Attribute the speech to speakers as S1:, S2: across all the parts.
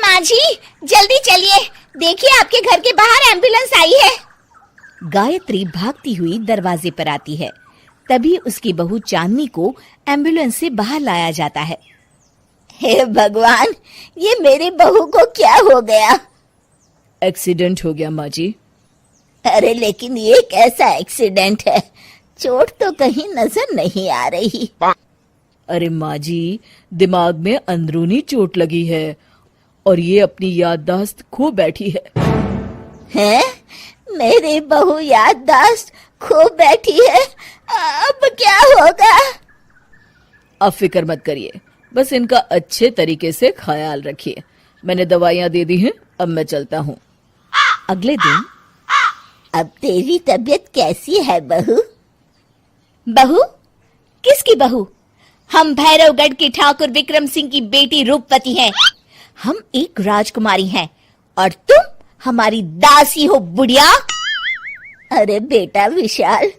S1: माँ जी जल्दी चलिए, देखिए आपके घर के बाहर एम्बुलेंस आई है। गायत्री भागती हुई दरवाजे पर आती है। तभी उसकी बहू चांदनी को एम्बुलेंस से बाहर लाया जाता है। हे भगवान, ये मेरी बहू को क्या हो गया?
S2: एक्सीडेंट हो गया माँ जी।
S1: अरे लेकिन ये कैसा एक्सीडेंट है? चोट तो कहीं नजर नहीं आ रही।
S2: अरे माँ जी, दिमाग में अंदरूनी चोट लगी है और ये अपनी याददाश्त खो बैठी है।
S1: हैं? मेरी बहू याददाश्त खो बैठी है, अब क्या होगा?
S2: अब फिक्र मत करिए, बस इनका अच्छे तरीके से ख्याल रखिए। मैंने दवाइयाँ दे दी हैं, अब मैं चलता हूँ।
S1: अगले दिन। अब तेरी तबीयत कैसी है बहू? बहू? किसकी बहू? हम भैरवगढ़ के ठाकुर विक्रम सिंह की बेटी रूपवती हैं। हम एक राजकुमारी हैं और तुम हमारी दासी हो बुढ़िया। अरे बेटा विशाल,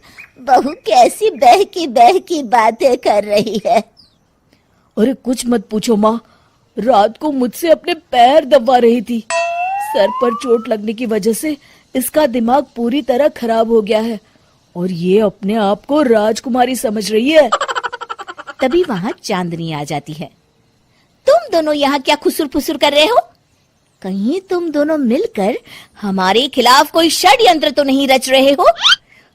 S1: बहू कैसी बहकी बातें कर रही है।
S2: अरे कुछ मत पूछो माँ, रात को मुझसे अपने पैर दबा रही थी। सर पर चोट लगने की वजह से इसका दिमाग पूरी तरह खराब हो गया है और ये अपने आप को राजकुमारी समझ रही है।
S1: तभी वहां चांदनी आ जाती है। तुम दोनों यहाँ क्या खुसुर फुसुर कर रहे हो? कहीं तुम दोनों मिलकर हमारे खिलाफ कोई षड्यंत्र तो नहीं रच रहे हो?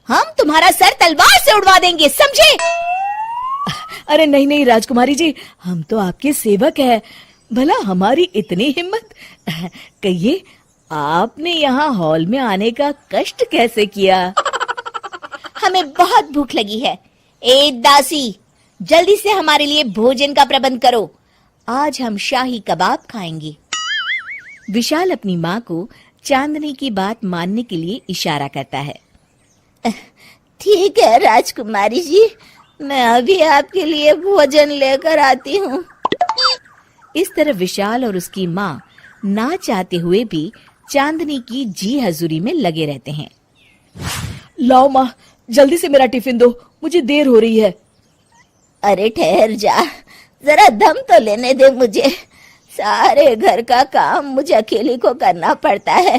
S1: हम तुम्हारा सर तलवार से उड़वा देंगे, समझे?
S2: अरे नहीं नहीं राजकुमारी जी, हम तो आपके सेवक हैं। भला हमारी इतनी हिम्मत। कहिए, आपने यहाँ हॉल में आने का कष्ट कैसे किया? हमें बहुत भूख लगी है। ए दासी, जल्दी से हमारे लिए भोजन का प्रबंध करो। आज हम शाही कबाब खाएंगे। विशाल अपनी माँ को चांदनी की बात मानने के लिए इशारा करता है। ठीक है राजकुमारी जी, मैं अभी आपके लिए भोजन लेकर आती हूँ। इस तरह विशाल और उसकी माँ ना चाहते हुए भी चांदनी की जी हजूरी में लगे रहते हैं। लाओ माँ, जल्दी से मेरा टिफिन दो, मुझे देर हो रही है।
S1: अरे ठहर जा, जरा दम तो लेने दे मुझे। सारे घर का काम मुझे अकेली को करना पड़ता है।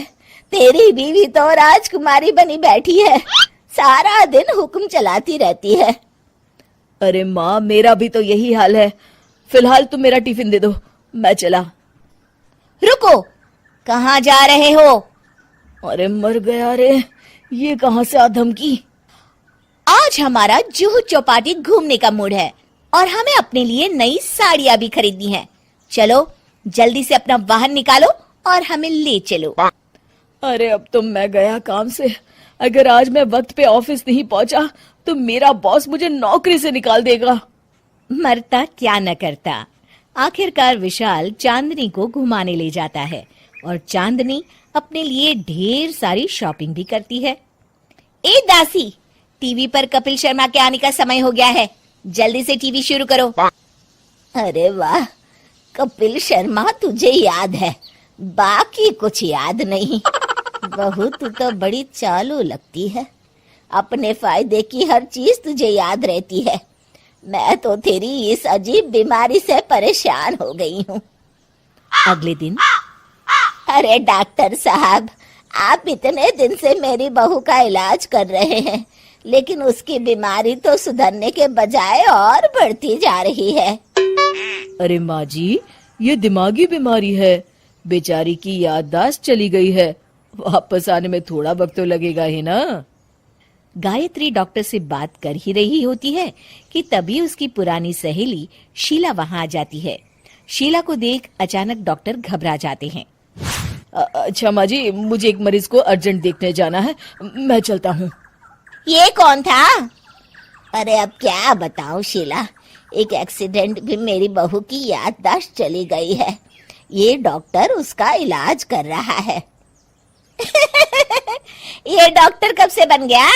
S1: तेरी बीवी तो राजकुमारी बनी बैठी है, सारा दिन हुक्म चलाती रहती है।
S2: अरे माँ, मेरा भी तो यही हाल है। फिलहाल तुम मेरा टिफिन दे दो, मैं चला।
S1: रुको, कहाँ जा रहे हो?
S2: अरे मर गया रे, ये कहाँ से आ धमकी?
S1: आज हमारा जुहू चौपाटी घूमने का मूड है और हमें अपने लिए नई साड़ियाँ भी खरीदनी है। चलो जल्दी से अपना वाहन निकालो और हमें ले चलो।
S2: अरे अब तो मैं गया काम से। अगर आज मैं वक्त पे ऑफिस नहीं पहुंचा तो मेरा बॉस मुझे नौकरी से निकाल देगा।
S1: मरता क्या न करता। आखिरकार विशाल चांदनी को घुमाने ले जाता है और चांदनी अपने लिए ढेर सारी शॉपिंग भी करती है। ए दासी, टीवी पर कपिल शर्मा के आने का समय हो गया है, जल्दी से टीवी शुरू करो। अरे वाह, कपिल शर्मा तुझे याद है, बाकी कुछ याद नहीं। बहू तू तो बड़ी चालू लगती है, अपने फायदे की हर चीज तुझे याद रहती है। मैं तो तेरी इस अजीब बीमारी से परेशान हो गई हूँ। अगले दिन। अरे डॉक्टर साहब, आप इतने दिन से मेरी बहू का इलाज कर रहे हैं, लेकिन उसकी बीमारी तो सुधरने के बजाय और बढ़ती जा रही है।
S2: अरे माँ जी, ये दिमागी बीमारी है। बेचारी की याददाश्त चली गई है, वापस आने में थोड़ा वक्त तो लगेगा ही ना।
S1: गायत्री डॉक्टर से बात कर ही रही होती है कि तभी उसकी पुरानी सहेली शीला वहां आ जाती है। शीला को देख अचानक डॉक्टर घबरा जाते हैं।
S2: अच्छा माँ जी, मुझे एक मरीज को अर्जेंट देखने जाना है, मैं चलता हूँ।
S1: ये कौन था? अरे अब क्या बताऊं शीला, एक एक्सीडेंट भी मेरी बहू की याददाश्त चली गई है। ये डॉक्टर उसका इलाज कर रहा है। ये डॉक्टर कब से बन गया?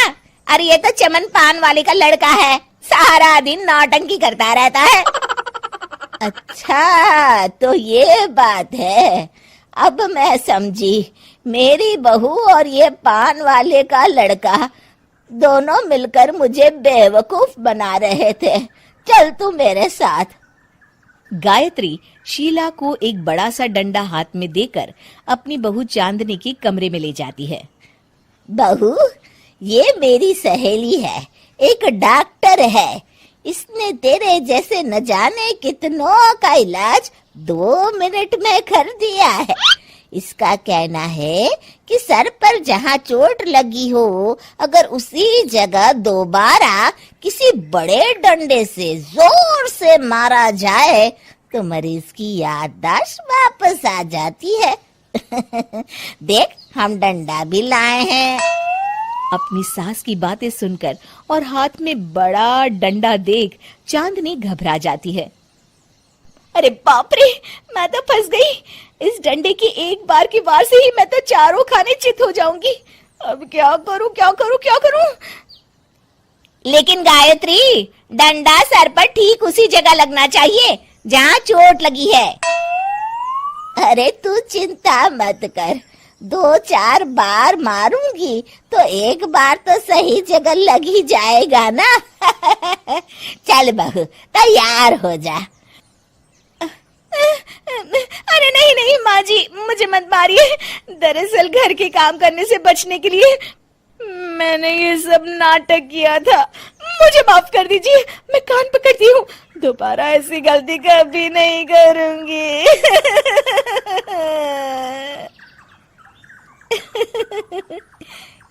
S1: अरे ये तो चमन पान वाले का लड़का है, सारा दिन नौटंकी करता रहता है। अच्छा तो ये बात है, अब मैं समझी। मेरी बहू और ये पान वाले का लड़का दोनों मिलकर मुझे बेवकूफ बना रहे थे। चल तू मेरे साथ। गायत्री शीला को एक बड़ा सा डंडा हाथ में देकर अपनी बहू चांदनी के कमरे में ले जाती है।
S3: बहू, ये मेरी सहेली है, एक डॉक्टर है। इसने तेरे जैसे न जाने कितनों का इलाज 2 मिनट में कर दिया है। इसका कहना है कि सर पर जहाँ चोट लगी हो, अगर उसी जगह दोबारा किसी बड़े डंडे से जोर से मारा जाए तो मरीज की याददाश्त वापस आ जाती है। देख, हम डंडा भी लाए हैं।
S1: अपनी सास की बातें सुनकर और हाथ में बड़ा डंडा देख चांदनी घबरा जाती है। अरे बाप रे, मैं तो फंस गई। इस डंडे की एक बार की वार से ही मैं तो चारों खाने चित हो जाऊंगी। अब क्या करूं, क्या करूं, क्या करूं?
S3: लेकिन गायत्री, डंडा सर पर ठीक उसी जगह लगना चाहिए जहाँ चोट लगी है। अरे तू चिंता मत कर, 2-4 बार मारूंगी तो एक बार तो सही जगह लग ही जाएगा ना। चल बहू, तैयार हो जा।
S1: अरे नहीं नहीं माँ जी, मुझे मत मारिए। दरअसल घर के काम करने से बचने के लिए मैंने ये सब नाटक किया था। मुझे माफ कर दीजिए, मैं कान पकड़ती हूँ। दोबारा ऐसी गलती कभी नहीं करूंगी।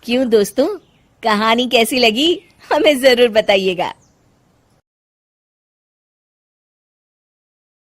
S1: क्यों दोस्तों, कहानी कैसी लगी हमें जरूर बताइएगा।